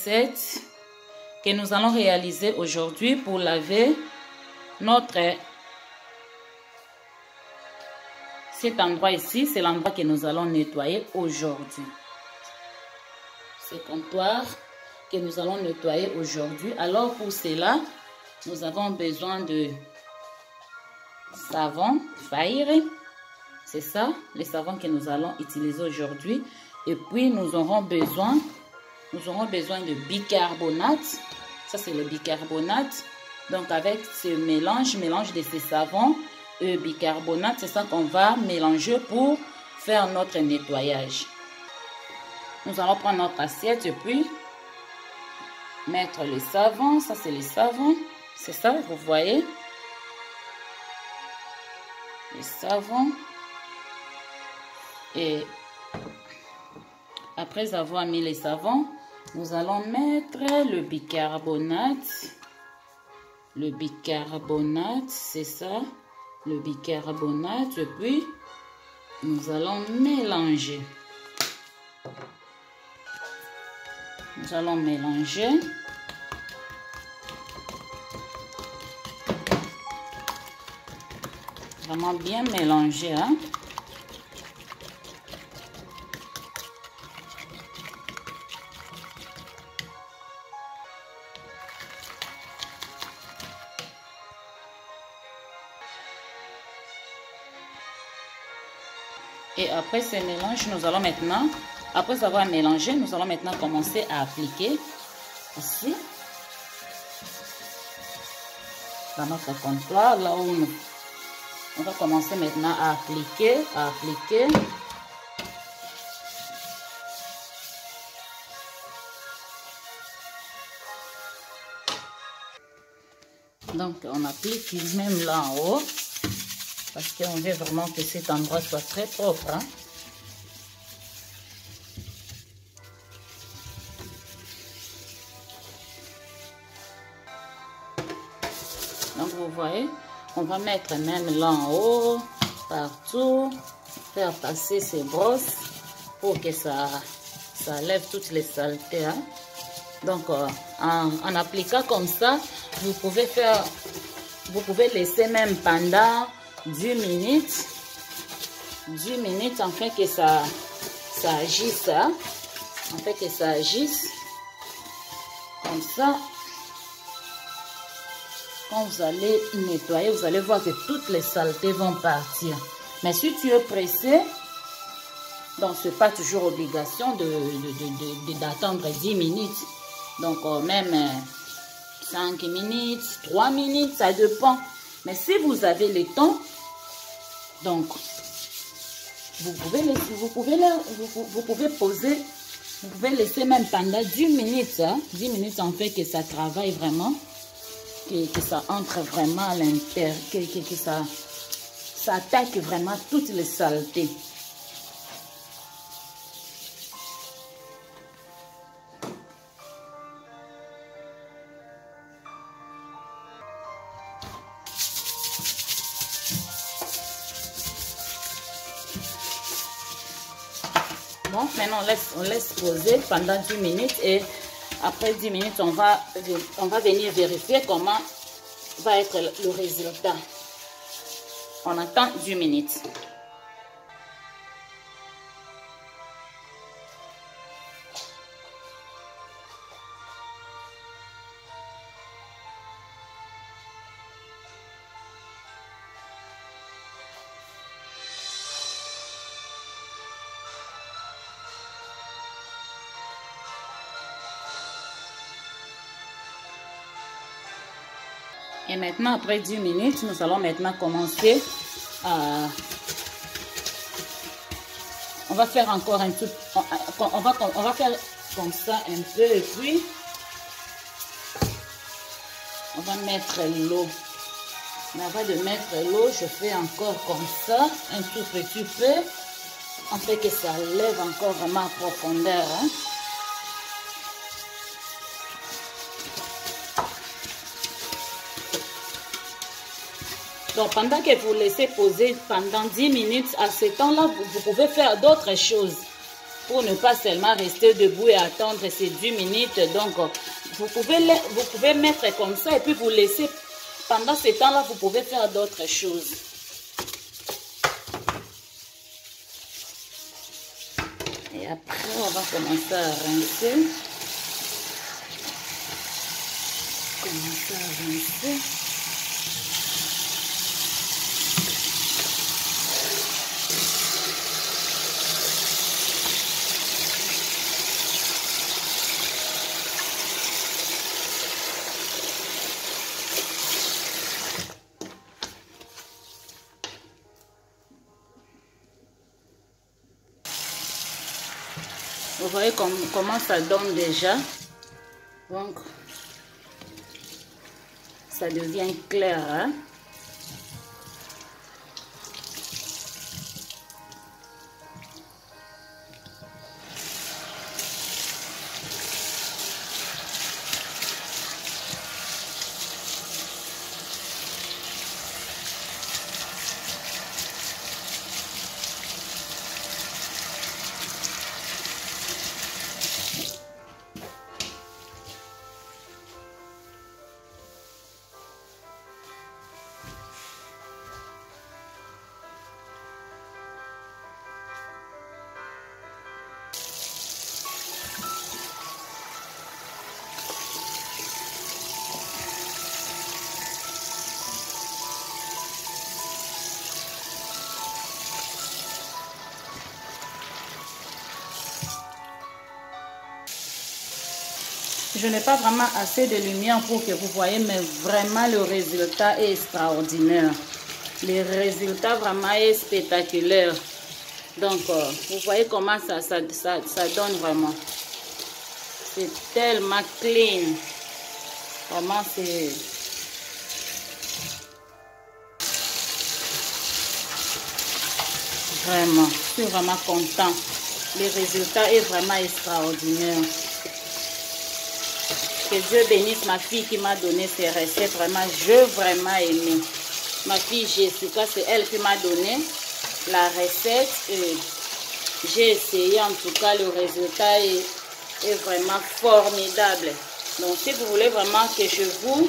recette que nous allons réaliser aujourd'hui pour laver cet endroit ici. C'est l'endroit que nous allons nettoyer aujourd'hui. Ce comptoir que nous allons nettoyer aujourd'hui. Alors pour cela, nous avons besoin de savon Fire. C'est ça, les savons que nous allons utiliser aujourd'hui. Et puis nous aurons besoin de bicarbonate. Ça c'est le bicarbonate. Donc avec ce mélange de ces savons et bicarbonate, c'est ça qu'on va mélanger pour faire notre nettoyage. Nous allons prendre notre assiette et puis mettre le savon. Ça c'est le savon. C'est ça, vous voyez. Le savon. Et après avoir mis les savons, nous allons mettre le bicarbonate. Le bicarbonate, c'est ça. Le bicarbonate. Et puis, nous allons mélanger. Nous allons mélanger. Vraiment bien mélanger, hein. Et après ce mélange, nous allons maintenant, après avoir mélangé, nous allons maintenant commencer à appliquer ici, dans notre comptoir, là où on va commencer maintenant à appliquer, Donc, on applique même là en haut. Parce qu'on veut vraiment que cet endroit soit très propre. Hein? Donc vous voyez, on va mettre même là en haut, partout, faire passer ces brosses pour que ça lève toutes les saletés. Hein? Donc en appliquant comme ça, vous pouvez laisser même pendant 10 minutes afin que ça agisse, hein? Afin que ça agisse comme ça. Quand vous allez nettoyer, vous allez voir que toutes les saletés vont partir. Mais si tu es pressé, donc ce n'est pas toujours obligation d'attendre 10 minutes. Donc même 5 minutes, 3 minutes, ça dépend. Mais si vous avez le temps, donc vous pouvez laisser même pendant 10 minutes, hein, 10 minutes en fait que ça travaille vraiment, que ça entre vraiment à l'intérieur, que ça attaque vraiment toutes les saletés. Bon, maintenant on laisse poser pendant 10 minutes et après 10 minutes, on va venir vérifier comment va être le résultat. On attend 10 minutes. Et maintenant, après 10 minutes, nous allons maintenant commencer à... On va faire encore un tout... On va faire comme ça un peu et puis... On va mettre l'eau. Mais avant de mettre l'eau, je fais encore comme ça, un tout petit peu. On fait que ça lève encore vraiment en profondeur. Hein? Donc, pendant que vous laissez poser pendant 10 minutes, à ce temps-là, vous pouvez faire d'autres choses. pour ne pas seulement rester debout et attendre ces 10 minutes. Donc, vous pouvez mettre comme ça et puis vous laisser. Pendant ce temps-là, vous pouvez faire d'autres choses. Et après, on va commencer à rincer. Commencer à rincer. Vous voyez comment ça donne déjà. Donc, ça devient clair. Hein? Je n'ai pas vraiment assez de lumière pour que vous voyez, mais vraiment le résultat est extraordinaire. Le résultat vraiment est spectaculaire. Donc, vous voyez comment ça donne vraiment. C'est tellement clean. Vraiment, c'est... Vraiment, je suis vraiment content. Le résultat est vraiment extraordinaire. Que Dieu bénisse ma fille qui m'a donné ces recettes. Vraiment, j'ai vraiment aimé. Ma fille Jessica, c'est elle qui m'a donné la recette. Et j'ai essayé, en tout cas, le résultat est vraiment formidable. Donc, si vous voulez vraiment que je vous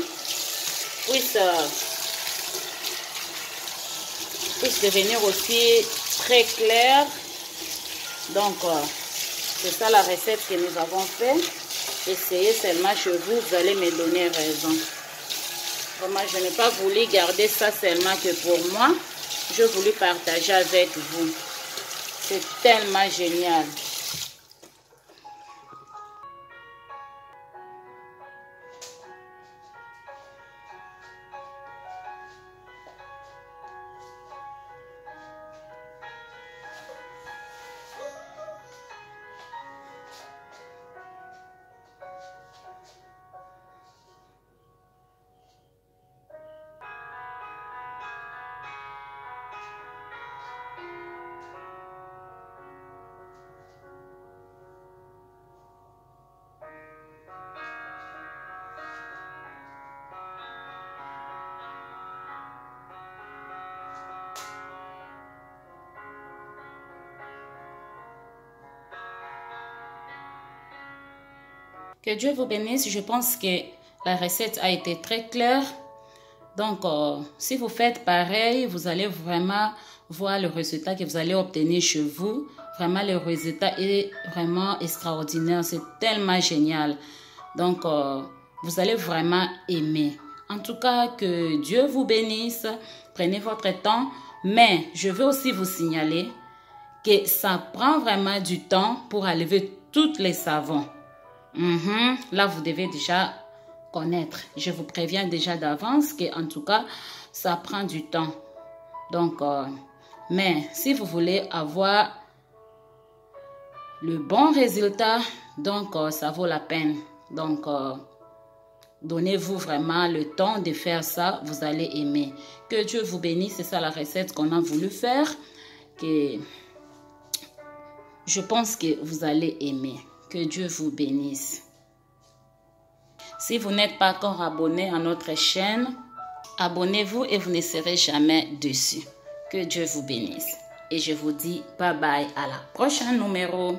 puisse devenir aussi très clair, donc, c'est ça la recette que nous avons fait. Essayez seulement chez vous, vous allez me donner raison. Vraiment, je n'ai pas voulu garder ça seulement que pour moi. Je voulais partager avec vous. C'est tellement génial. Que Dieu vous bénisse. Je pense que la recette a été très claire. Donc, si vous faites pareil, vous allez vraiment voir le résultat que vous allez obtenir chez vous. Vraiment, le résultat est vraiment extraordinaire. C'est tellement génial. Donc, vous allez vraiment aimer. En tout cas, que Dieu vous bénisse. Prenez votre temps. Mais je veux aussi vous signaler que ça prend vraiment du temps pour enlever tous les savons. Là, vous devez déjà connaître. Je vous préviens déjà d'avance que, en tout cas, ça prend du temps. Donc, mais si vous voulez avoir le bon résultat, donc ça vaut la peine. Donc, donnez-vous vraiment le temps de faire ça. Vous allez aimer. Que Dieu vous bénisse. C'est ça la recette qu'on a voulu faire. Que je pense que vous allez aimer. Que Dieu vous bénisse. Si vous n'êtes pas encore abonné à notre chaîne, abonnez-vous et vous ne serez jamais déçus. Que Dieu vous bénisse. Et je vous dis bye bye à la prochaine numéro.